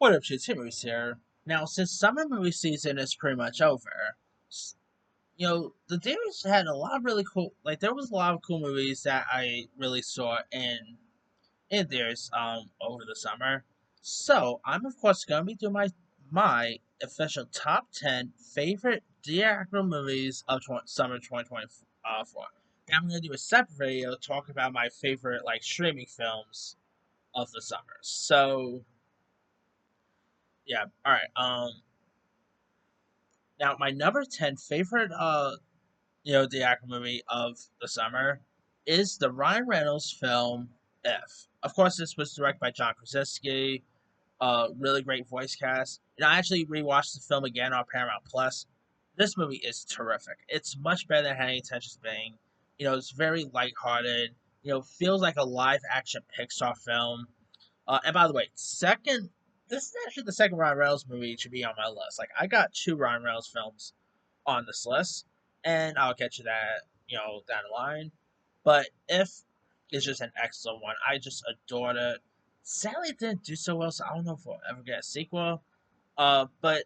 What up, shit? Timmy's here. Now, since summer movie season is pretty much over, the theaters had a lot of really cool. Like, there was a lot of cool movies that I really saw in theaters over the summer. So, I'm of course gonna be doing my official top 10 favorite theatrical movies of summer 2024. Now, I'm gonna do a separate video talk about my favorite like streaming films of the summer. So, yeah, all right. Now, my number 10 favorite, the action movie of the summer is the Ryan Reynolds film If. Of course, this was directed by John Krasinski. Really great voice cast. I actually rewatched the film again on Paramount Plus. This movie is terrific. It's much better than Any Intentions of Being. It's very lighthearted. Feels like a live action Pixar film. And by the way, this is actually the second Ryan Reynolds movie should be on my list. Like, I got two Ryan Reynolds films on this list, and I'll get you that, down the line. But If is just an excellent one. I just adored it. Sadly, it didn't do so well, so I don't know if we'll ever get a sequel. But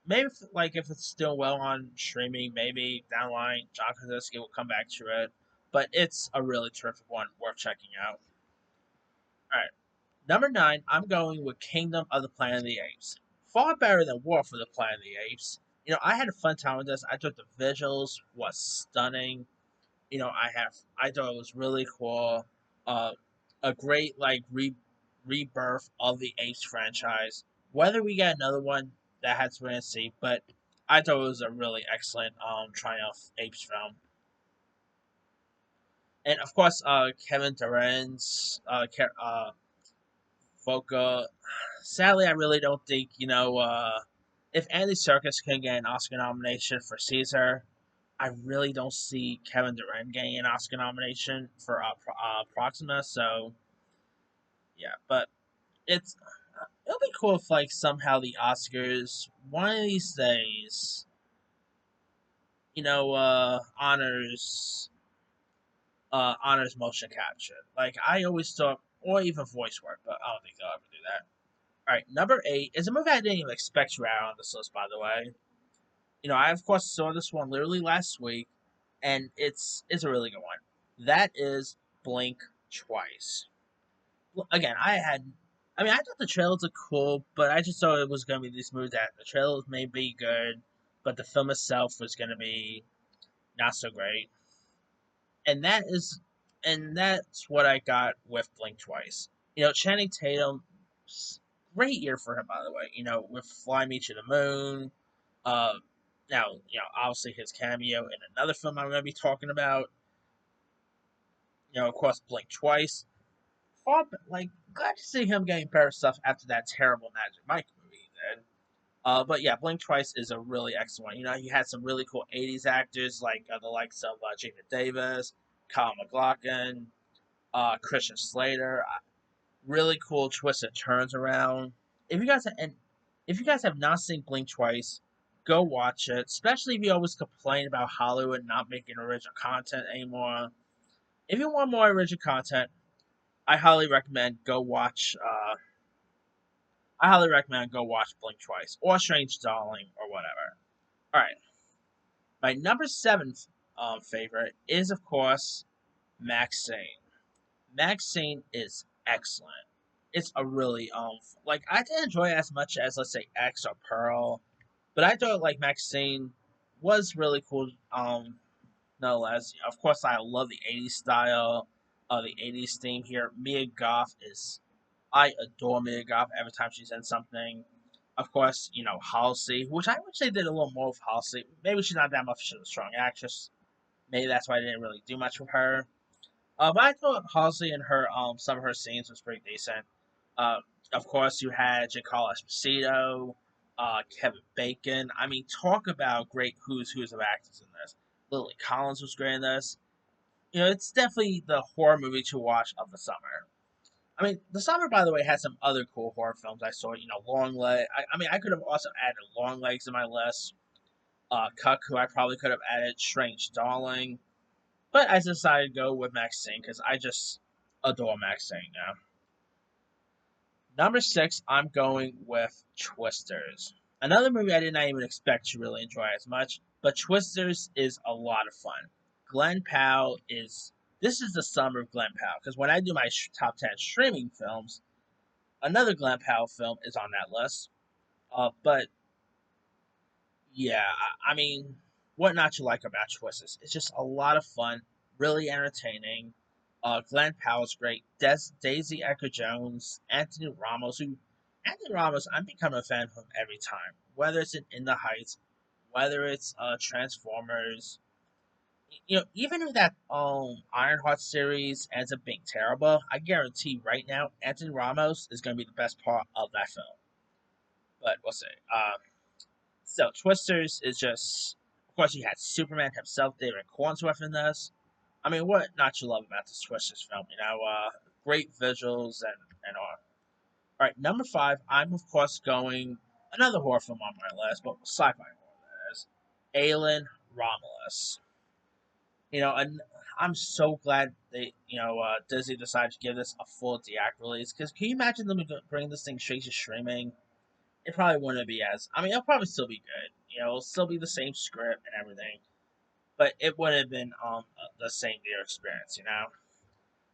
maybe if it's still well on streaming, maybe down the line, John Krasinski will come back to it. But it's a really terrific one, worth checking out. All right. Number 9, I'm going with Kingdom of the Planet of the Apes. Far better than War for the Planet of the Apes. I had a fun time with this. I thought the visuals was stunning. I thought it was really cool. Uh, a great rebirth of the Apes franchise. Whether we get another one, that has to wait and see. But I thought it was a really excellent Triumph Apes film. And of course, Kevin Durant's Voca. Sadly, I really don't think if Andy Serkis can get an Oscar nomination for Caesar, I really don't see Kevin Durant getting an Oscar nomination for Proxima. So yeah, but it's it'll be cool if like somehow the Oscars one of these days, honors motion capture. Like I always thought, or even voice work, but I don't think they'll ever do that. All right, number 8 is a movie I didn't even expect to add on this list, by the way. I of course saw this one literally last week, and it's a really good one. That is Blink Twice. Again, I thought the trailers looked cool, but I just thought it was gonna be this movie that the trailers may be good, but the film itself was gonna be not so great. And that's what I got with Blink Twice. Channing Tatum, great year for him, by the way. With Fly Me to the Moon. Uh, Now, obviously his cameo in another film I'm going to be talking about. Of course, Blink Twice. Glad to see him getting better stuff after that terrible Magic Mike movie he did. But yeah, Blink Twice is a really excellent one. He had some really cool 80s actors like the likes of Gina Davis, Kyle MacLachlan, Christian Slater. Really cool twists and turns around. If you guys and if you guys have not seen Blink Twice, go watch it. Especially if you always complain about Hollywood not making original content anymore. If you want more original content, I highly recommend go watch. I highly recommend go watch Blink Twice or Strange Darling or whatever. All right, my number 7 favorite is of course Maxine. Maxine is excellent. It's a really I didn't enjoy it as much as let's say X or Pearl, but I thought like Maxine was really cool. Nonetheless, of course, I love the '80s style, the '80s theme here. Mia Goth is I adore Mia Goth every time she's in something. Of course, Halsey, which I wish they did a little more with Halsey. Maybe she's not that much of a strong actress. Maybe that's why I didn't really do much with her. But I thought Halsey and her some of her scenes was pretty decent. Uh, of course, you had Giancarlo Esposito, Kevin Bacon. I mean, talk about great who's of actors in this. Lily Collins was great in this. It's definitely the horror movie to watch of the summer. I mean, the summer, by the way, had some other cool horror films I saw. Long Leg. I could have also added Long Legs in my list. Cuckoo, I probably could have added Strange Darling. But I decided to go with Maxine because I just adore Maxine now. Number six, I'm going with Twisters. Another movie I did not even expect to really enjoy as much, but Twisters is a lot of fun. Glenn Powell is. This is the summer of Glenn Powell, because when I do my top 10 streaming films, another Glenn Powell film is on that list. But yeah, I mean, what not to like about Twisters? It's just a lot of fun, really entertaining. Glenn Powell's great. Daisy Edgar Jones, Anthony Ramos, who Anthony Ramos, I'm becoming a fan of him every time. Whether it's in the Heights, whether it's Transformers, even if that Ironheart series ends up being terrible, I guarantee right now Anthony Ramos is going to be the best part of that film. But we'll see. So Twisters is just, of course, you had Superman himself, David Cornsworth in this. I mean, what not to love about this Twisters film? Great visuals and all. All right, number five. I'm of course going another horror film on my list, but sci-fi horror that is. Alien Romulus. And I'm so glad Disney decided to give this a full theatrical release. Because can you imagine them bringing this thing straight to streaming? It probably wouldn't be as. I mean, it'll probably still be good. It'll still be the same script and everything, but it wouldn't have been the same theater experience.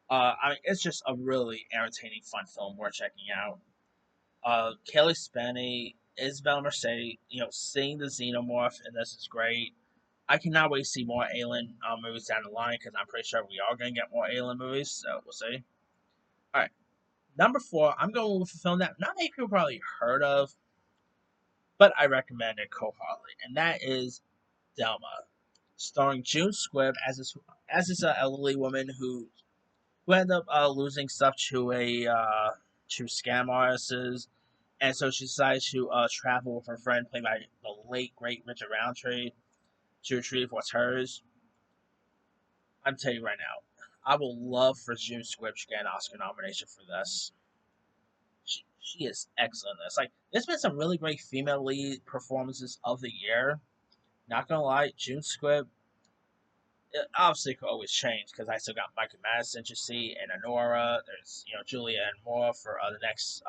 I mean, it's just a really entertaining, fun film worth checking out. Kelly Spenny, Isabel Merced, seeing the xenomorph and this is great. I cannot wait to see more Alien movies down the line because I'm pretty sure we are going to get more Alien movies, so we'll see. All right, number four, I'm going with a film that not many people probably heard of, but I recommend it wholeheartedly, and that is Delma, starring June Squibb as this elderly woman who ended up losing stuff to scam artists, and so she decided to travel with her friend, played by the late great Richard Roundtree, to retrieve what's hers. I'm telling you right now, I will love for June Squibb to get an Oscar nomination for this. She is excellent in this. Like, there's been some really great female lead performances of the year. Not gonna lie, June Squibb, it obviously could always change because I still got Michael Madison to see and Honora. There's Julia and Moore for the next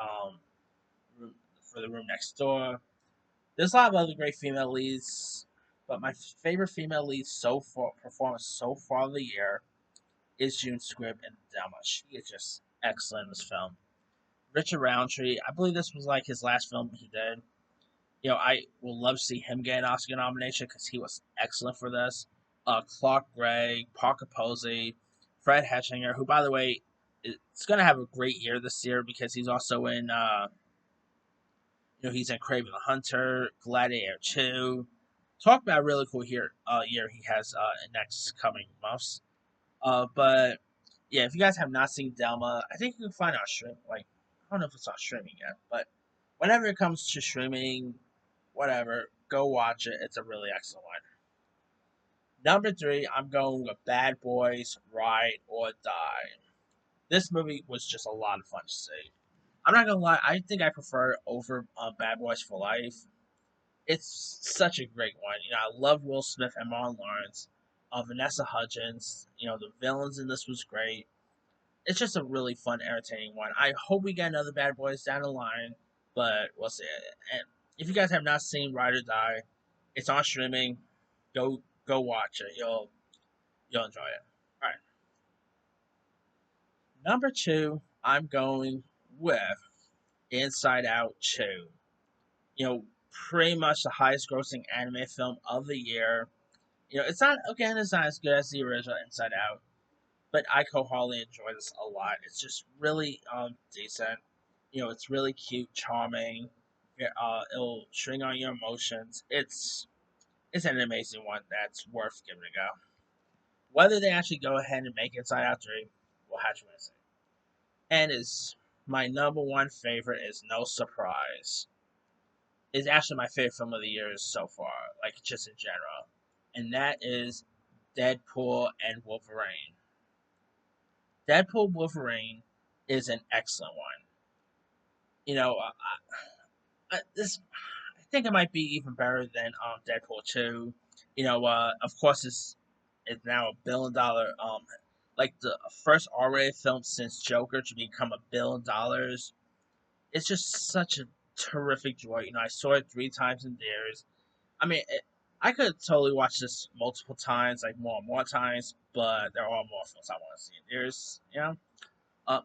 room, for the room next door. There's a lot of other great female leads, but my favorite female lead so far performance so far of the year is June Squibb and Delma. She is just excellent in this film. Richard Roundtree, I believe this was like his last film he did. I will love to see him get an Oscar nomination because he was excellent for this. Clark Gregg, Parker Posey, Fred Hetchinger, who, by the way, is going to have a great year this year because he's also in, he's in Craven the Hunter, Gladiator 2. Talk about a really cool year he has next coming months. But yeah, if you guys have not seen Delma, I think you can find it on stream. Like, I don't know if it's on streaming yet, but whenever it comes to streaming, whatever, go watch it. It's a really excellent one. Number three, I'm going with Bad Boys Ride or Die. This movie was just a lot of fun to see. I'm not gonna lie, I think I prefer it over Bad Boys for Life. It's such a great one. I love Will Smith and Marlon Lawrence, Vanessa Hudgens. The villains in this was great. It's just a really fun, entertaining one. I hope we get another Bad Boys down the line, but we'll see. And if you guys have not seen Ride or Die, it's on streaming. Go watch it. You'll enjoy it. All right. Number two, I'm going with Inside Out 2. Pretty much the highest grossing anime film of the year. It's not as good as the original Inside Out, but I wholeheartedly enjoy this a lot. It's just really decent. It's really cute, charming. It'll string on your emotions. It's an amazing one that's worth giving a go. Whether they actually go ahead and make Inside Out 3, we'll have to see. And is my number one favorite is no surprise. Is actually my favorite film of the year so far, like just in general. And that is Deadpool and Wolverine. Deadpool Wolverine is an excellent one. You know, this I think it might be even better than Deadpool 2. Of course, it's now $1 billion. Like the first R-rated film since Joker to become $1 billion. it's just such a terrific joy. I saw it 3 times in theaters. I mean, I could totally watch this multiple times, like more and more times, but there are more films I want to see in theaters.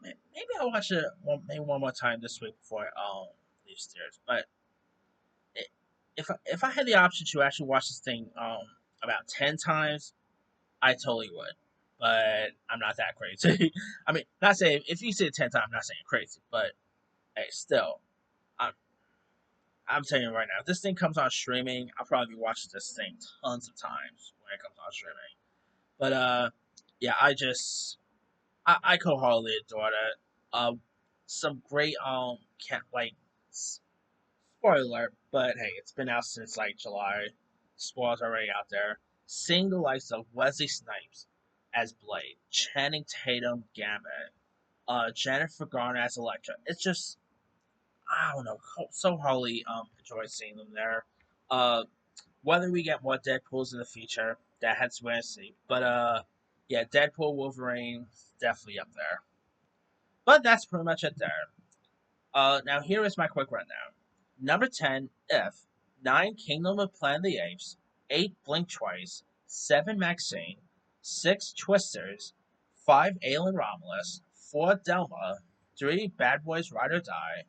Maybe I'll watch it maybe one more time this week before leave theaters. But if I had the option to actually watch this thing about 10 times, I totally would. But I'm not that crazy. I mean, not saying if you see it 10 times, I'm not saying crazy, but hey, still, I'm I'm telling you right now, if this thing comes on streaming, I'll probably be watching this thing tons of times when it comes on streaming. But yeah, I could hardly adore that. Some great can't like spoiler alert, but hey, it's been out since like July. Spoilers already out there. Seeing the likes of Wesley Snipes as Blade, Channing Tatum Gambit, Jennifer Garner as Elektra. It's just I don't know, so wholly enjoy seeing them there. Uh, whether we get more Deadpool's in the future, that has to wait and see. But yeah, Deadpool Wolverine definitely up there. But that's pretty much it there. Now here is my quick rundown. Number 10, If. 9, Kingdom of Planet of the Apes. 8, Blink Twice. 7, Maxine. 6, Twisters. 5, Alien Romulus. 4, Delma. 3, Bad Boys Ride or Die.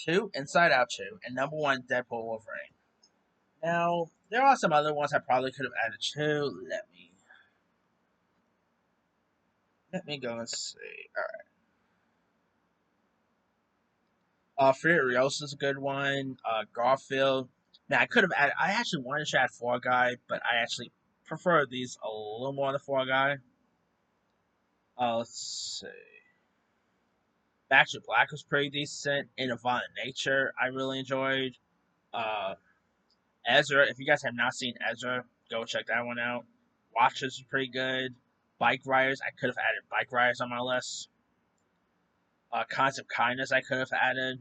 2, Inside Out 2. And number 1, Deadpool Wolverine. Now, there are some other ones I probably could have added too. Let me go and see. Furiosa is a good one. Garfield. Now I could have added. I actually wanted to add Fall Guy, but I actually prefer these a little more than Fall Guy. Let's see. Back to Black was pretty decent. In a Violent Nature, I really enjoyed. Uh, Ezra. If you guys have not seen Ezra, go check that one out. Watchers is pretty good. Bike Riders. I could have added Bike Riders on my list. Kinds of Kindness. I could have added.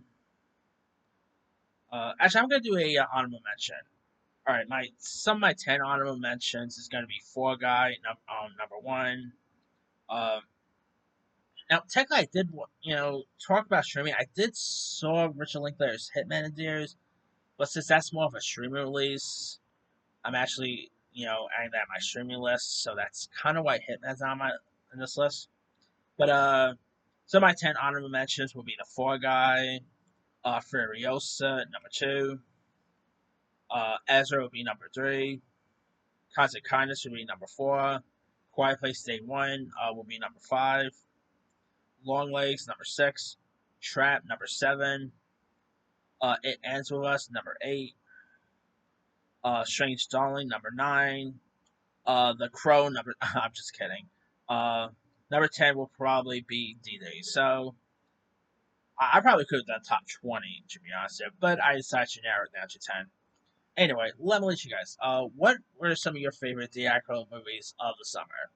Actually, I'm gonna do a honorable mention. All right, my some of my 10 honorable mentions is gonna be Four Guy, number one. Um, Now, technically, I did talk about streaming. I did saw Richard Linklater's Hitman in theaters, but since that's more of a streaming release, I'm actually adding that on my streaming list. So that's kind of why Hitman's on my in this list. But some of my 10 honorable mentions will be the Four Guy, Furiosa number two, Ezra will be number three. Constant Kindness will be number four. Quiet Place Day One will be number five. Long Legs number six. Trap number seven. It Ends With Us number eight. Strange Darling number nine. The Crow number. I'm just kidding. Number 10 will probably be D-Day. So I probably could have done top 20 to be honest, but I decided to narrow it down to 10. Anyway, let me let you guys. What were some of your favorite theatrical movies of the summer?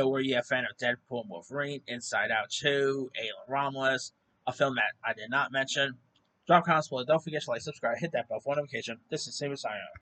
Were you a fan of Deadpool and Wolverine, Inside Out 2, Alien Romulus, a film that I did not mention? Drop comments below. Don't forget to like, subscribe, hit that bell for notification. This is Saber signing out.